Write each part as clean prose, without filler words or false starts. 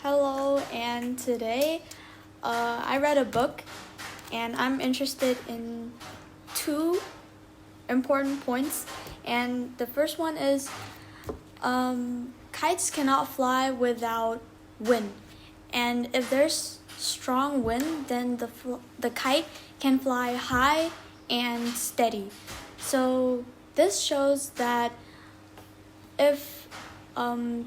Hello, and today I read a book and I'm interested in two important points. And the first one is kites cannot fly without wind. And if there's strong wind, then the kite can fly high and steady. So this shows that if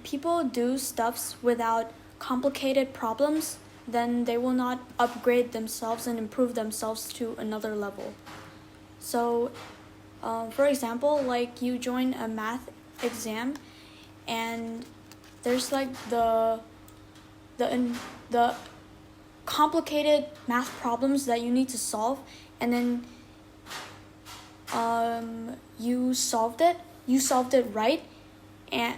people do stuffs without complicated problems, then they will not upgrade themselves and improve themselves to another level. So, for example, like you join a math exam, and there's like the complicated math problems that you need to solve, and then you solved it right and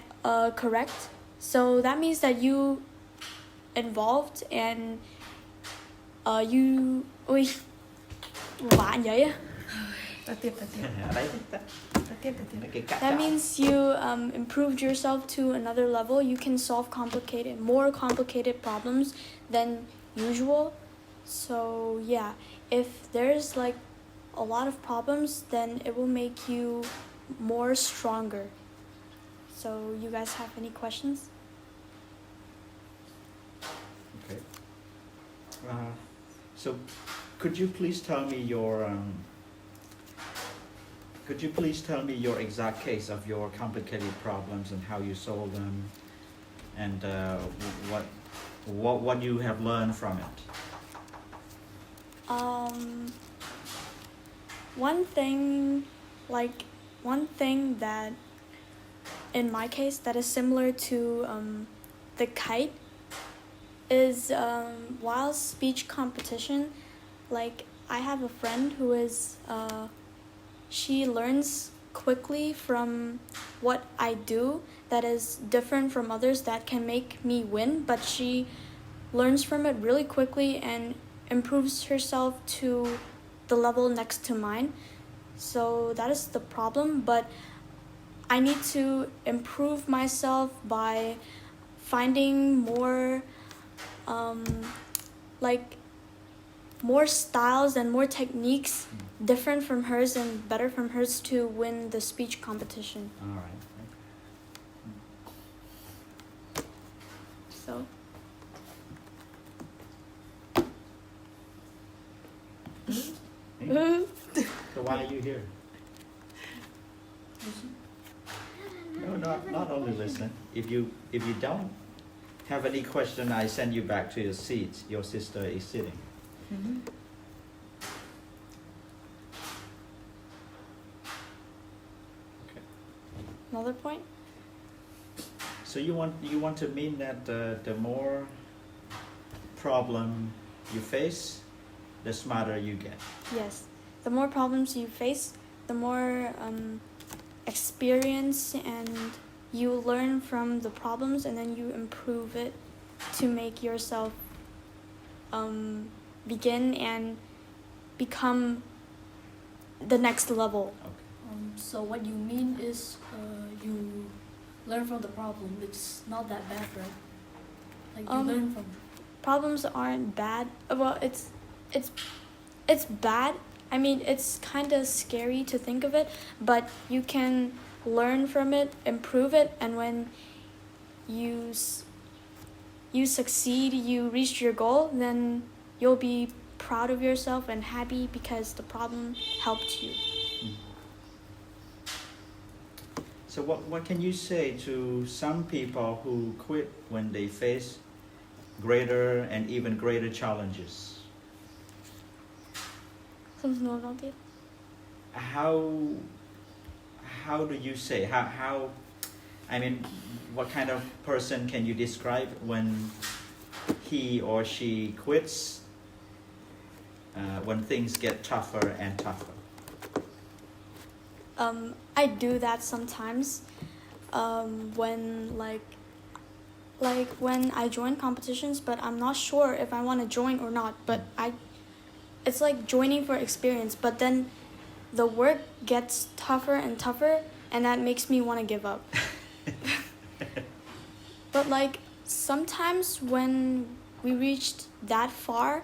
correct. So that means that you involved and you ui vạ vậy á. That means you improved yourself to another level. You can solve more complicated problems than usual. So yeah, if there's like a lot of problems, then it will make you more stronger. So you guys have any questions? Okay. So could you please tell me your exact case of your complicated problems and how you solve them, and what you have learned from it? One thing that in my case that is similar to the kite is while speech competition, like I have a friend who is she learns quickly from what I do that is different from others that can make me win, but she learns from it really quickly and improves herself to the level next to mine. So that is the problem, but I need to improve myself by finding more more styles and more techniques different from hers and better from hers to win the speech competition. All right. So So why are you here? No, not only listen. If you don't have any question, I send you back to your seat. Your sister is sitting. Mm-hmm. Okay. Another point? So you want to mean that the more problem you face, the smarter you get. Yes. The more problems you face, the more experience and you learn from the problems, and then you improve it to make yourself begin and become the next level. Okay. So what you mean is you learn from the problem. It's not that bad, right? Like you learn from. Problems aren't bad. Well, it's bad. I mean, it's kind of scary to think of it, but you can learn from it, improve it, and when you succeed, you reach your goal, then you'll be proud of yourself and happy because the problem helped you. So what can you say to some people who quit when they face greater and even greater challenges? How do you say, how I mean, what kind of person can you describe when he or she quits, when things get tougher and tougher? I do that sometimes when when I join competitions, but I'm not sure if I want to join or not, but it's like joining for experience, but then the work gets tougher and tougher, and that makes me want to give up. But like sometimes when we reached that far,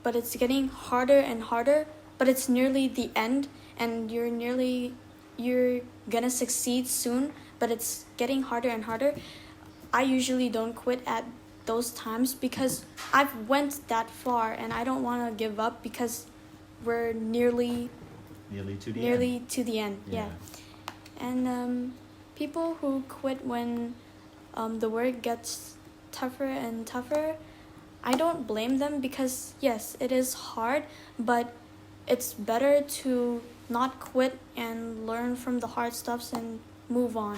but it's getting harder and harder, but it's nearly the end, and you're gonna succeed soon, but it's getting harder and harder. I usually don't quit at those times because I've went that far and I don't want to give up because we're nearly to the nearly end. to the end. Yeah. And people who quit when the work gets tougher and tougher, I don't blame them because yes, it is hard, but it's better to not quit and learn from the hard stuffs and move on.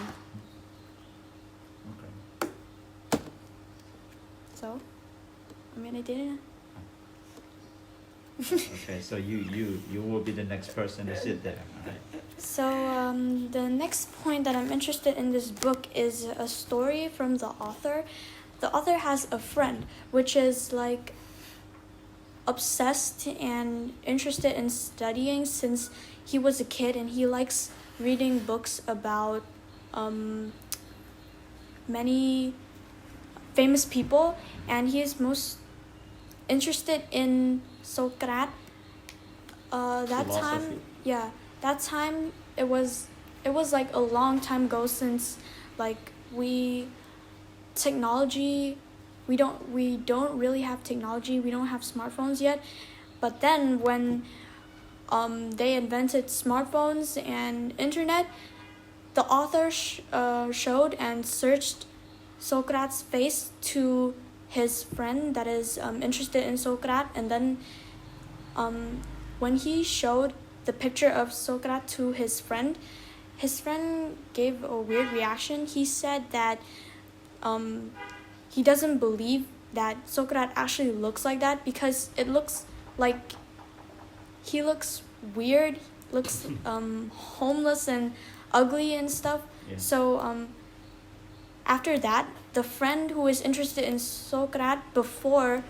Okay. So, I did it. Okay, so you will be the next person to sit there, right? So the next point that I'm interested in this book is a story from the author. The author has a friend which is like obsessed and interested in studying since he was a kid, and he likes reading books about many famous people, and he is most interested in Socrates. That time, Philosophy. yeah, that time it was like a long time ago since like technology, we don't really have technology, we don't have smartphones yet. But then when they invented smartphones and internet, the author showed and searched Socrates' face to his friend that is interested in Socrates, and then when he showed the picture of Socrates to his friend gave a weird reaction. He said that he doesn't believe that Socrates actually looks like that because it looks like he looks weird, looks homeless and ugly and stuff. Yeah. So after that, the friend who is interested in Socrates before,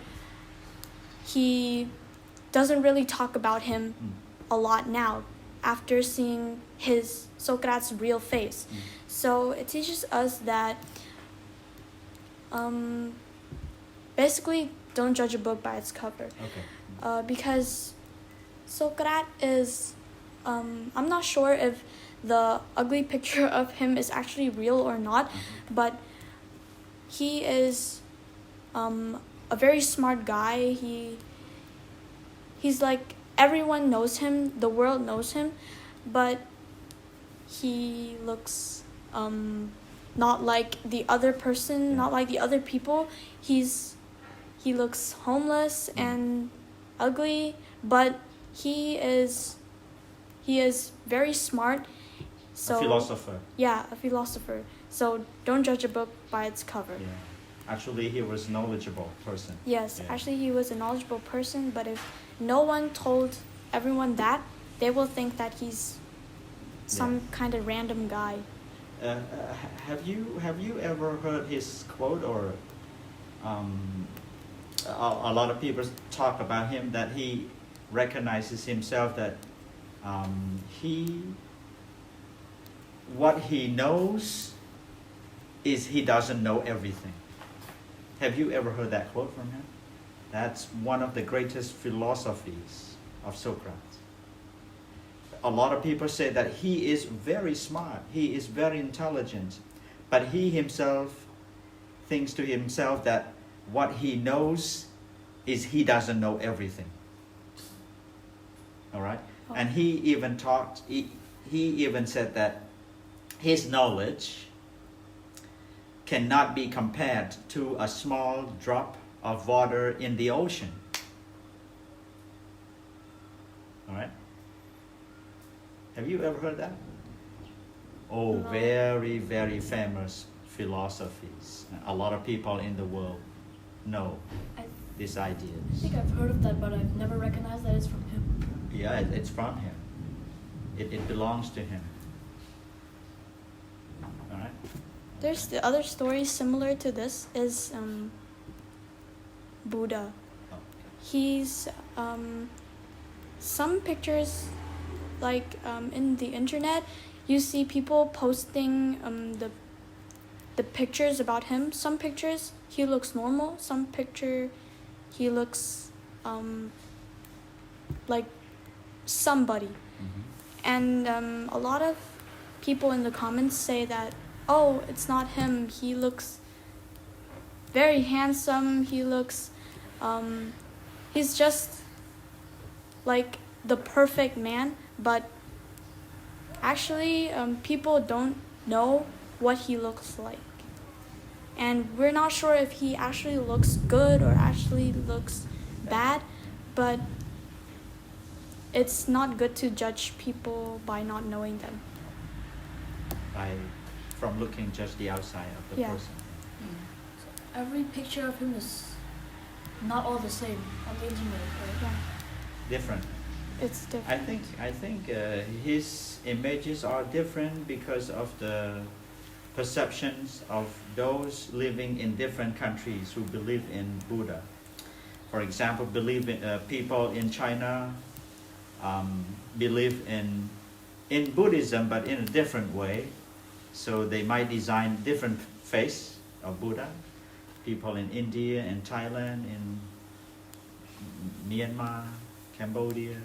he doesn't really talk about him a lot now after seeing his Socrates' real face. So it teaches us that basically don't judge a book by its cover. Okay. Because Socrates is I'm not sure if the ugly picture of him is actually real or not, but he is a very smart guy. He's like, everyone knows him, the world knows him, but he looks not like the other person, not like the other people. He looks homeless and ugly, but he is very smart. So a philosopher. Yeah, a philosopher. So don't judge a book by its cover. Yeah. Actually, he was a knowledgeable person. Yes, Yeah. actually he was a knowledgeable person, but if no one told everyone that, they will think that he's some kind of random guy. Have you ever heard his quote, or a lot of people talk about him that he recognizes himself that what he knows is he doesn't know everything. Have you ever heard that quote from him? That's one of the greatest philosophies of Socrates. A lot of people say that he is very smart, he is very intelligent, but he himself thinks to himself that what he knows is he doesn't know everything. All right? Oh. And he even said that his knowledge cannot be compared to a small drop of water in the ocean. All right? Have you ever heard that? Oh, No. very, very famous philosophies. A lot of people in the world know I these ideas. think I've heard of that, but I've never recognized that it's from him. Yeah, it's from him. It belongs to him. All right? There's the other story similar to this is Buddha. Oh, He's some pictures like in the internet, you see people posting the pictures about him. Some pictures he looks normal. Some picture he looks like somebody. And a lot of people in the comments say that, oh, it's not him, he looks very handsome, he looks he's just like the perfect man. But actually people don't know what he looks like, and we're not sure if he actually looks good or actually looks bad. But it's not good to judge people by not knowing them. From looking just the outside of the Yeah. person. So every picture of him is not all the same on the internet, right? Yeah, Different. it's different. I think his images are different because of the perceptions of those living in different countries who believe in Buddha. For example, people in China believe in Buddhism, but in a different way. So they might design different face of Buddha. People in India and Thailand, in Myanmar, Cambodia.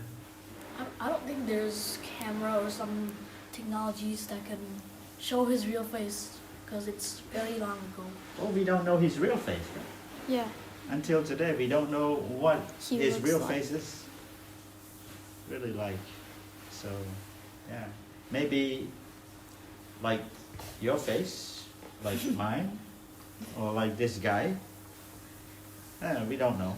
I don't think there's camera or some technologies that can show his real face, because it's very long ago. Well, we don't know his real face. Right? Yeah, Until today, we don't know what He his looks real like. face is really like. So, yeah, maybe like your face, like mine, or like this guy. We don't know.